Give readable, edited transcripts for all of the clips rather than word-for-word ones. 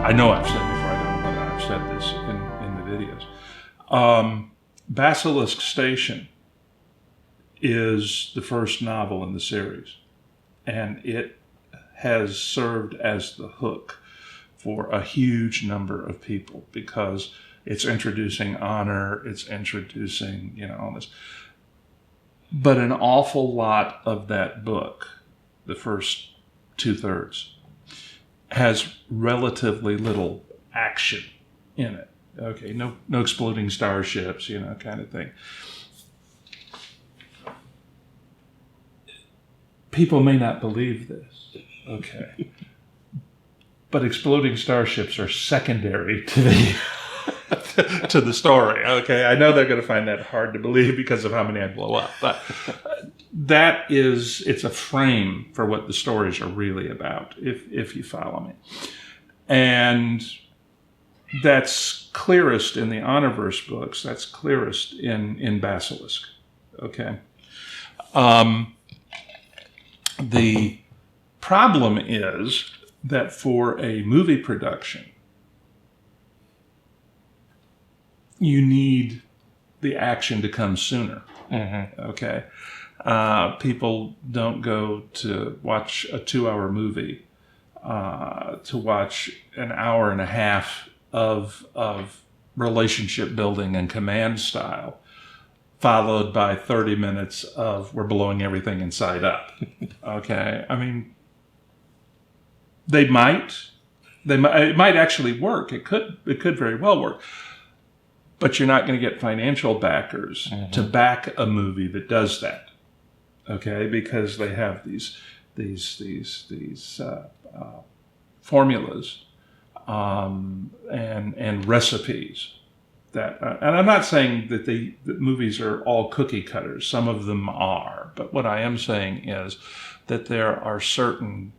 I know I've said before, I don't know whether I've said this in the videos. Basilisk Station is the first novel in the series, and it has served as the hook for a huge number of people because it's introducing Honor, it's introducing, all this. But an awful lot of that book, the first 2/3, has relatively little action in it. Okay, no exploding starships, kind of thing. People may not believe this, okay, but exploding starships are secondary to the story. Okay, I know they're going to find that hard to believe because of how many I blow up, but it's a frame for what the stories are really about, if you follow me. And that's clearest in the Honorverse books. That's clearest in Basilisk. Okay. The problem is that for a movie production, you need the action to come sooner. Mm-hmm. Okay. People don't go to watch a 2-hour movie to watch an hour and a half of relationship building and command style, followed by 30 minutes of we're blowing everything inside up. Okay, I mean, it might actually work. It could very well work, but you're not going to get financial backers to back a movie that does that. Okay, because they have these formulas and recipes that, and I'm not saying that that movies are all cookie cutters. Some of them are, but what I am saying is that there are certain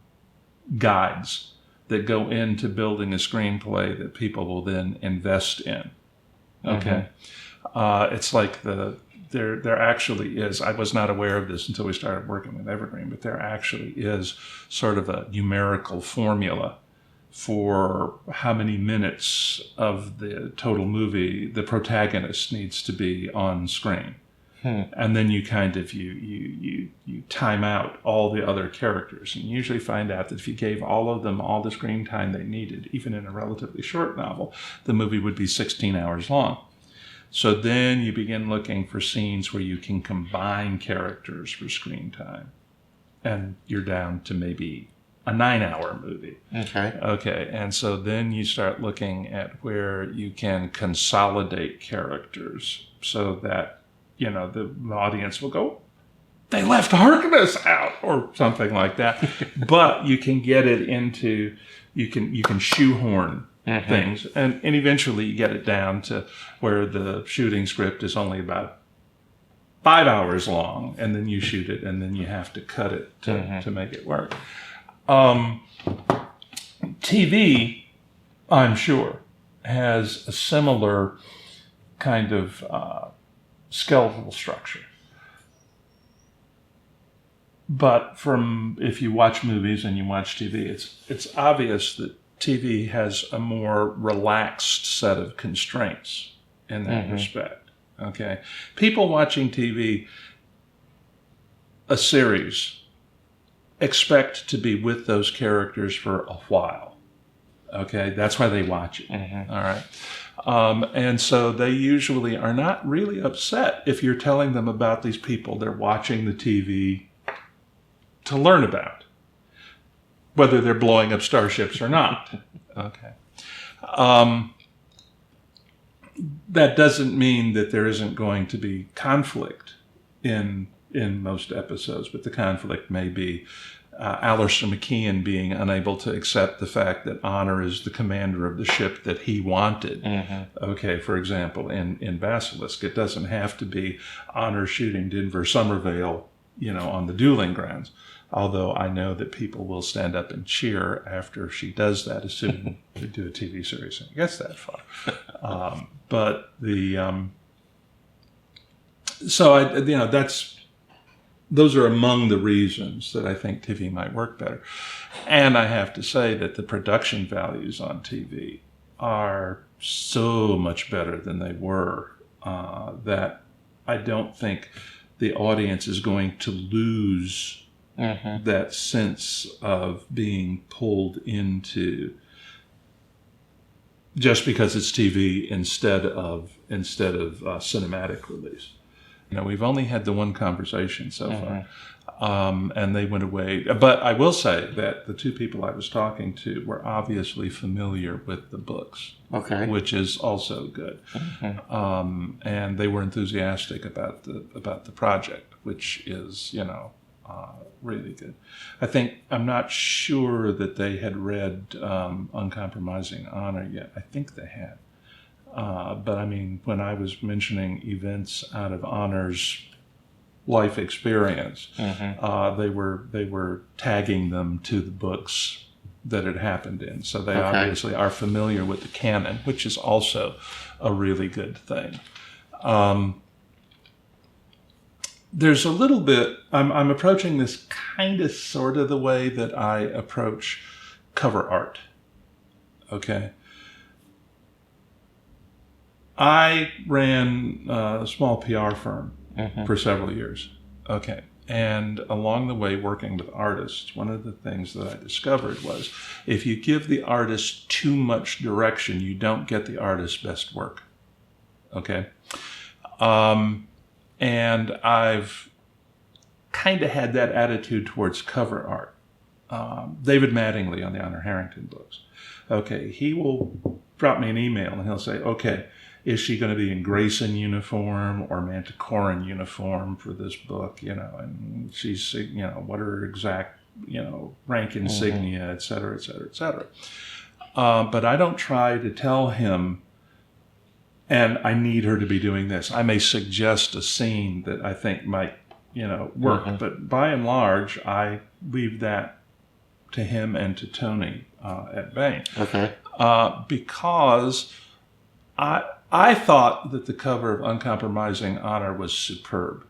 guides that go into building a screenplay that people will then invest in. Okay, it's like there actually is. I was not aware of this until we started working with Evergreen, but there actually is sort of a numerical formula for how many minutes of the total movie the protagonist needs to be on screen. And then you kind of you time out all the other characters, and you usually find out that if you gave all of them all the screen time they needed, even in a relatively short novel, the movie would be 16 hours long. So then you begin looking for scenes where you can combine characters for screen time, and you're down to maybe a 9-hour movie. Okay, and so then you start looking at where you can consolidate characters so that the audience will go, they left Harkness out, or something like that. But you can get it into, you can shoehorn things, and eventually you get it down to where the shooting script is only about 5 hours long, and then you shoot it, and then you have to cut it to make it work. TV, I'm sure, has a similar kind of skeletal structure. But if you watch movies and you watch TV, it's obvious that TV has a more relaxed set of constraints in that respect. Okay, people watching TV, a series, expect to be with those characters for a while. Okay, that's why they watch it. All right. And so they usually are not really upset if you're telling them about these people they're watching the TV to learn about, whether they're blowing up starships or not. Okay. That doesn't mean that there isn't going to be conflict in most episodes, but the conflict may be Alistair McKeon being unable to accept the fact that Honor is the commander of the ship that he wanted. Okay, for example, in Basilisk, it doesn't have to be Honor shooting Denver Somerville, on the dueling grounds. Although I know that people will stand up and cheer after she does that, assuming we do a TV series and it gets that far. But so that's those are among the reasons that I think TV might work better. And I have to say that the production values on TV are so much better than they were that I don't think the audience is going to lose that sense of being pulled into just because it's TV instead of cinematic release. You know, we've only had the one conversation so far, and they went away. But I will say that the two people I was talking to were obviously familiar with the books, which is also good. And they were enthusiastic about the project, which is, you know, really good. I'm not sure that they had read Uncompromising Honor yet. I think they had. But I mean, when I was mentioning events out of Honor's life experience, they were tagging them to the books that it happened in. So they obviously are familiar with the canon, which is also a really good thing. There's a little bit, I'm approaching this kind of sort of the way that I approach cover art. Okay. I ran a small PR firm for several years. Okay. And along the way, working with artists, one of the things that I discovered was if you give the artist too much direction, you don't get the artist's best work. Okay. And I've kind of had that attitude towards cover art. David Mattingly on the Honor Harrington books. Okay. He will drop me an email and he'll say, okay, is she going to be in Grayson uniform or Manticoran uniform for this book? You know, and she's, you know, what are her exact, you know, rank insignia, et cetera, et cetera, et cetera. But I don't try to tell him, and I need her to be doing this. I may suggest a scene that I think might, you know, work. But by and large, I leave that to him and to Tony at Bain. Because I thought that the cover of Uncompromising Honor was superb.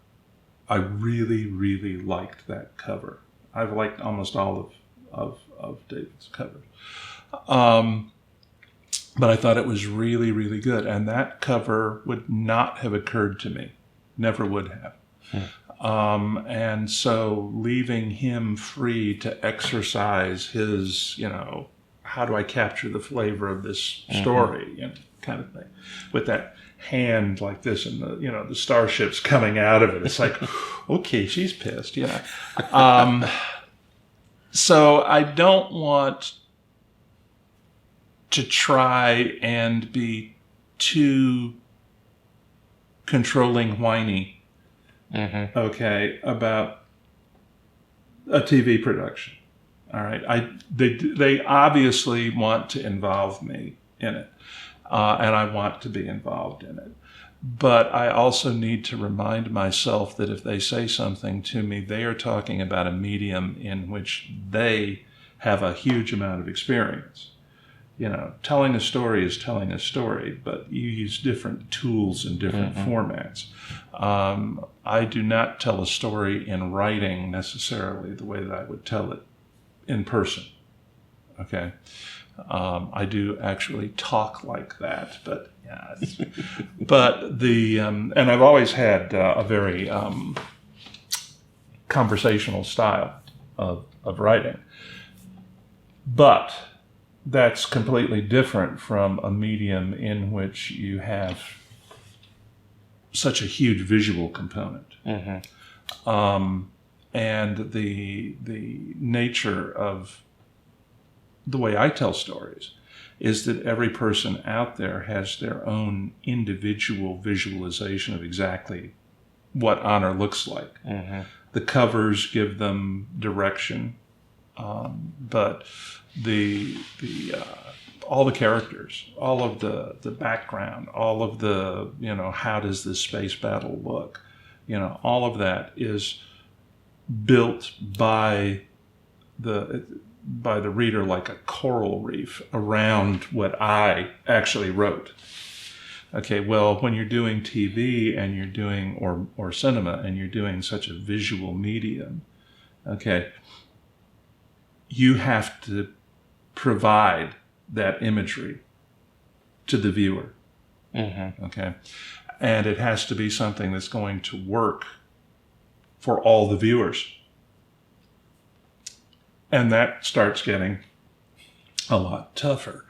I really, really liked that cover. I've liked almost all of David's covers. But I thought it was really, really good. And that cover would not have occurred to me. Never would have. And so leaving him free to exercise his, you know, how do I capture the flavor of this story, you know, kind of thing, with that hand like this and the, you know, the starships coming out of it. It's like, okay, she's pissed, yeah. So I don't want to try and be too controlling, whiny, okay, about a TV production. All right, they obviously want to involve me in it, and I want to be involved in it. But I also need to remind myself that if they say something to me, they are talking about a medium in which they have a huge amount of experience. You know, telling a story is telling a story, but you use different tools and different formats. I do not tell a story in writing necessarily the way that I would tell it in person. Okay. I do actually talk like that, but yeah. But and I've always had a very conversational style of writing. But that's completely different from a medium in which you have such a huge visual component. And the nature of the way I tell stories is that every person out there has their own individual visualization of exactly what honor looks like. The covers give them direction, but all the characters, all of the background, all of the, you know, how does this space battle look, you know, all of that is built by the reader like a coral reef around what I actually wrote. Okay, well, when you're doing TV and you're doing, or cinema, and you're doing such a visual medium, okay, you have to provide that imagery to the viewer. Okay, and it has to be something that's going to work for all the viewers. And that starts getting a lot tougher.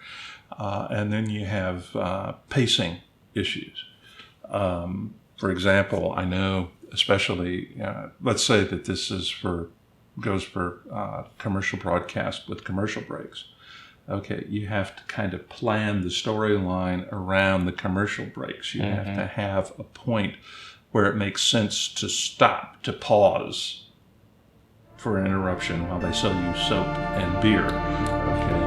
And then you have pacing issues. For example, I know, especially, let's say that this goes for commercial broadcast with commercial breaks. Okay, you have to kind of plan the storyline around the commercial breaks. You have to have a point where it makes sense to stop, to pause for an interruption while they sell you soap and beer. Okay.